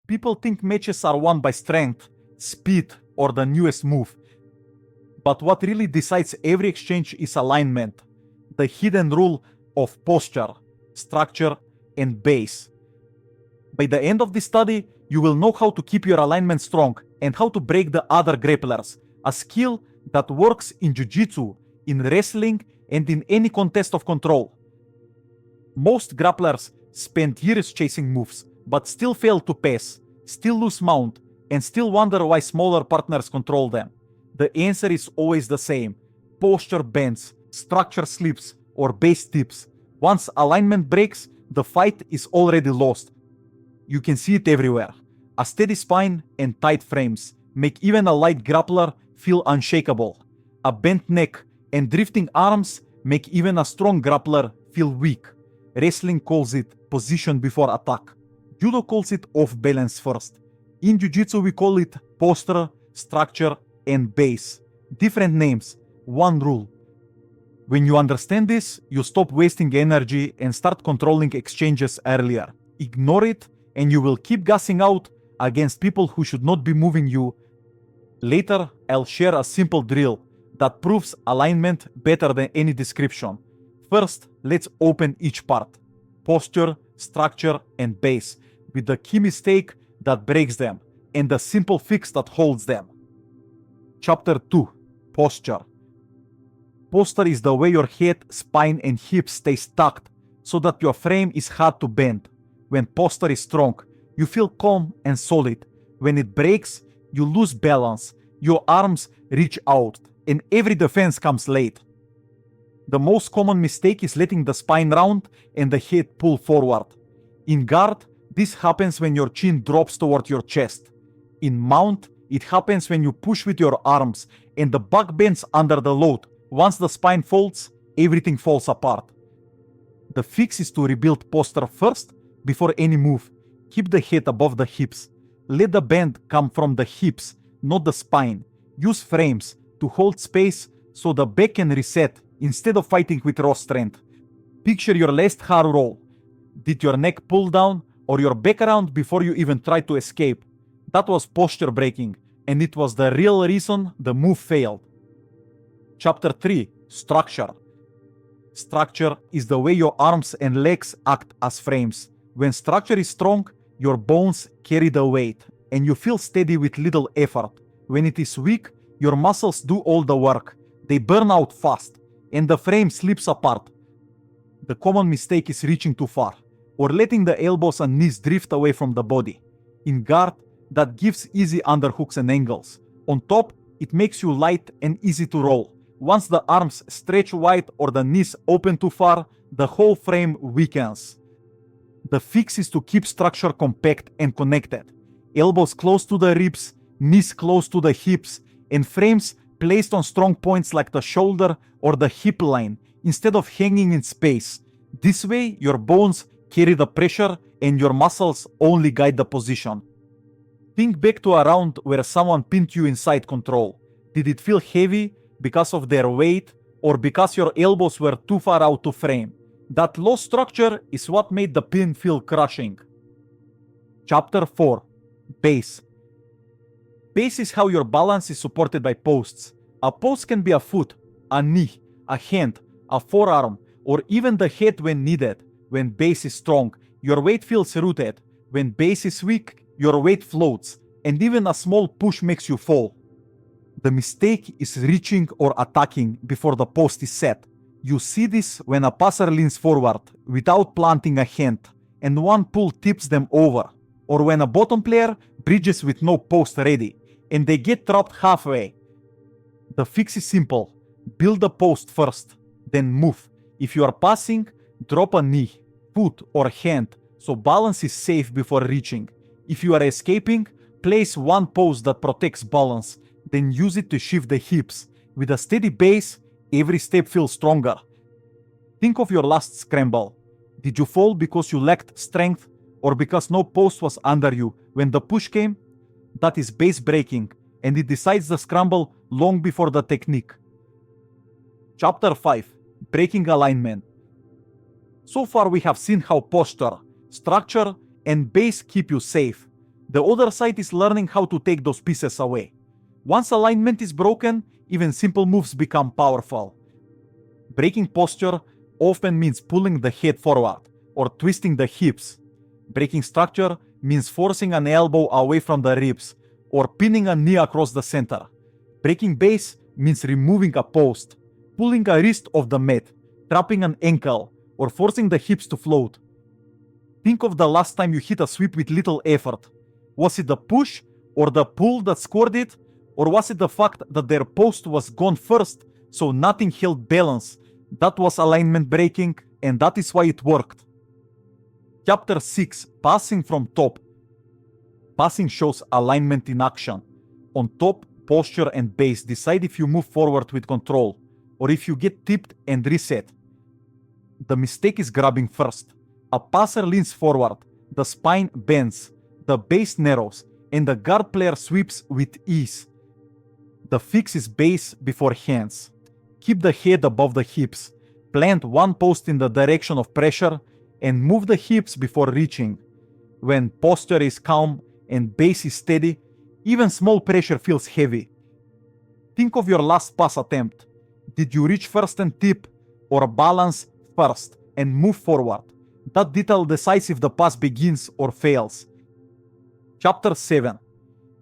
People think matches are won by strength, speed, or the newest move. But what really decides every exchange is alignment, the hidden rule of posture, structure, and base. By the end of this study, you will know how to keep your alignment strong and how to break the other grapplers, a skill that works in Jiu-Jitsu, in wrestling, and in any contest of control. Most grapplers spend years chasing moves, but still fail to pass, still lose mount, and still wonder why smaller partners control them. The answer is always the same. Posture bends, structure slips, or base tips. Once alignment breaks, the fight is already lost. You can see it everywhere. A steady spine and tight frames make even a light grappler feel unshakable. A bent neck and drifting arms make even a strong grappler feel weak. Wrestling calls it position before attack. Judo calls it off balance first. In Jiu-Jitsu we call it posture, structure, and base. Different names, one rule. When you understand this, you stop wasting energy and start controlling exchanges earlier. Ignore it and you will keep gassing out against people who should not be moving you. Later, I'll share a simple drill that proves alignment better than any description. First, let's open each part. Posture, structure, and base, with the key mistake that breaks them, and the simple fix that holds them. Chapter 2. Posture. Posture is the way your head, spine, and hips stay stacked so that your frame is hard to bend. When posture is strong, you feel calm and solid. When it breaks, you lose balance, your arms reach out, and every defense comes late. The most common mistake is letting the spine round and the head pull forward. In guard, this happens when your chin drops toward your chest. In mount, it happens when you push with your arms and the back bends under the load. Once the spine folds, everything falls apart. The fix is to rebuild posture first before any move. Keep the head above the hips. Let the bend come from the hips, not the spine. Use frames to hold space so the back can reset instead of fighting with raw strength. Picture your last hard roll. Did your neck pull down or your back around before you even tried to escape? That was posture breaking, and it was the real reason the move failed. Chapter 3. Structure. Structure is the way your arms and legs act as frames. When structure is strong, your bones carry the weight, and you feel steady with little effort. When it is weak, your muscles do all the work. They burn out fast, and the frame slips apart. The common mistake is reaching too far, or letting the elbows and knees drift away from the body. In guard, that gives easy underhooks and angles. On top, it makes you light and easy to roll. Once the arms stretch wide or the knees open too far, the whole frame weakens. The fix is to keep structure compact and connected. Elbows close to the ribs, knees close to the hips, and frames placed on strong points like the shoulder or the hip line instead of hanging in space. This way, your bones carry the pressure and your muscles only guide the position. Think back to a round where someone pinned you inside control. Did it feel heavy because of their weight or because your elbows were too far out to frame? That low structure is what made the pin feel crushing. Chapter 4. Base. Base is how your balance is supported by posts. A post can be a foot, a knee, a hand, a forearm, or even the head when needed. When base is strong, your weight feels rooted. When base is weak, your weight floats, and even a small push makes you fall. The mistake is reaching or attacking before the post is set. You see this when a passer leans forward without planting a hand, and one pull tips them over, or when a bottom player bridges with no post ready, and they get trapped halfway. The fix is simple. Build the post first, then move. If you are passing, drop a knee, foot, or hand so balance is safe before reaching. If you are escaping, place one post that protects balance, then use it to shift the hips. With a steady base, every step feels stronger. Think of your last scramble. Did you fall because you lacked strength or because no post was under you when the push came? That is base breaking, and it decides the scramble long before the technique. Chapter 5. Breaking alignment. So far we have seen how posture, structure, and base keep you safe. The other side is learning how to take those pieces away. Once alignment is broken, even simple moves become powerful. Breaking posture often means pulling the head forward or twisting the hips. Breaking structure means forcing an elbow away from the ribs or pinning a knee across the center. Breaking base means removing a post, pulling a wrist off the mat, trapping an ankle, or forcing the hips to float. Think of the last time you hit a sweep with little effort. Was it the push or the pull that scored it? Or was it the fact that their post was gone first, so nothing held balance? That was alignment breaking, and that is why it worked. Chapter 6. Passing from top. Passing shows alignment in action. On top, posture and base decide if you move forward with control, or if you get tipped and reset. The mistake is grabbing first. A passer leans forward, the spine bends, the base narrows, and the guard player sweeps with ease. The fix is base before hands. Keep the head above the hips. Plant one post in the direction of pressure and move the hips before reaching. When posture is calm and base is steady, even small pressure feels heavy. Think of your last pass attempt. Did you reach first and tip, or balance first and move forward? That detail decides if the pass begins or fails. Chapter 7.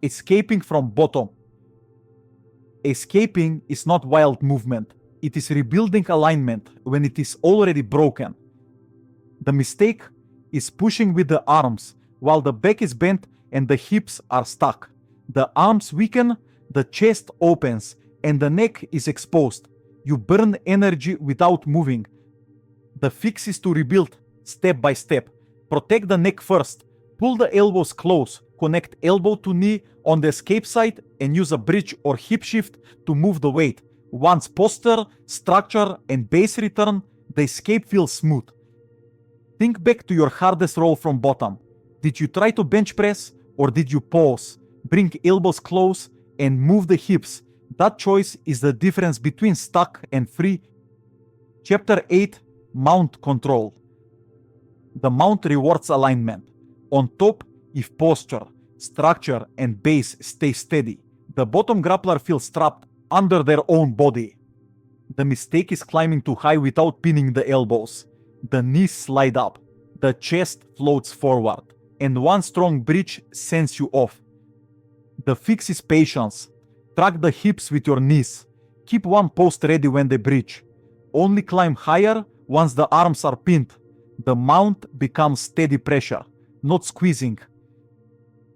Escaping from bottom. Escaping is not wild movement. It is rebuilding alignment when it is already broken. The mistake is pushing with the arms while the back is bent and the hips are stuck. The arms weaken, the chest opens, and the neck is exposed. You burn energy without moving. The fix is to rebuild step by step. Protect the neck first. Pull the elbows close. Connect elbow to knee on the escape side and use a bridge or hip shift to move the weight. Once posture, structure, and base return, the escape feels smooth. Think back to your hardest roll from bottom. Did you try to bench press or did you pause, bring elbows close, and move the hips? That choice is the difference between stuck and free. Chapter 8. Mount control. The mount rewards alignment. On top, if posture, structure, and base stay steady, the bottom grappler feels trapped under their own body. The mistake is climbing too high without pinning the elbows. The knees slide up, the chest floats forward, and one strong bridge sends you off. The fix is patience. Track the hips with your knees. Keep one post ready when they bridge. Only climb higher once the arms are pinned. The mount becomes steady pressure, not squeezing.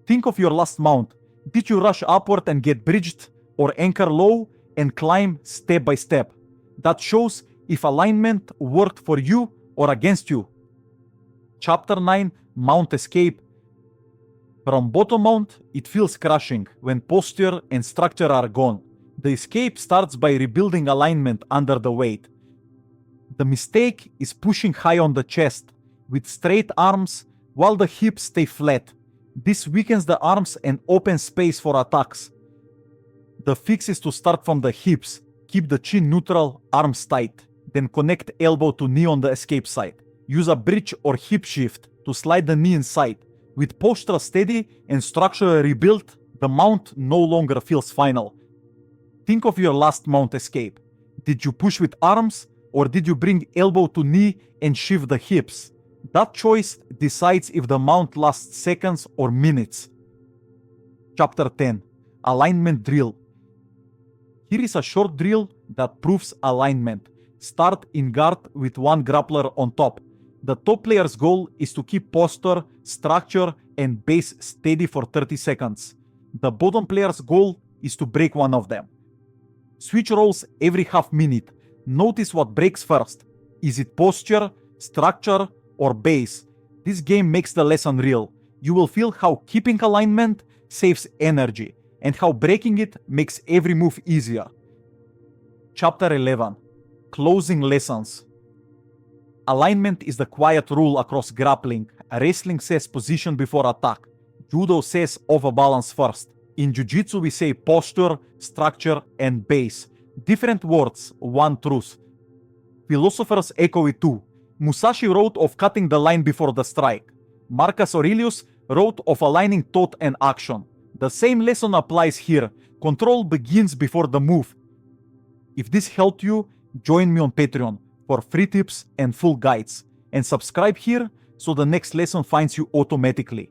Think of your last mount. Did you rush upward and get bridged, or anchor low and climb step by step? That shows if alignment worked for you or against you. Chapter 9. Mount escape. From bottom mount, it feels crushing when posture and structure are gone. The escape starts by rebuilding alignment under the weight. The mistake is pushing high on the chest with straight arms while the hips stay flat. This weakens the arms and opens space for attacks. The fix is to start from the hips. Keep the chin neutral, arms tight. Then connect elbow to knee on the escape side. Use a bridge or hip shift to slide the knee inside. With posture steady and structure rebuilt, the mount no longer feels final. Think of your last mount escape. Did you push with arms, or did you bring elbow to knee and shift the hips? That choice decides if the mount lasts seconds or minutes. Chapter 10. Alignment drill. Here is a short drill that proves alignment. Start in guard with one grappler on top. The top player's goal is to keep posture, structure, and base steady for 30 seconds. The bottom player's goal is to break one of them. Switch roles every half minute. Notice what breaks first. Is it posture, structure, or base? This game makes the lesson real. You will feel how keeping alignment saves energy, and how breaking it makes every move easier. Chapter 11. Closing lessons. Alignment is the quiet rule across grappling. Wrestling says position before attack. Judo says overbalance first. In Jiu-Jitsu we say posture, structure, and base. Different words, one truth. Philosophers echo it too. Musashi wrote of cutting the line before the strike. Marcus Aurelius road of aligning thought and action. The same lesson applies here. Control begins before the move. If this helped you, join me on Patreon for free tips and full guides, and subscribe here so the next lesson finds you automatically.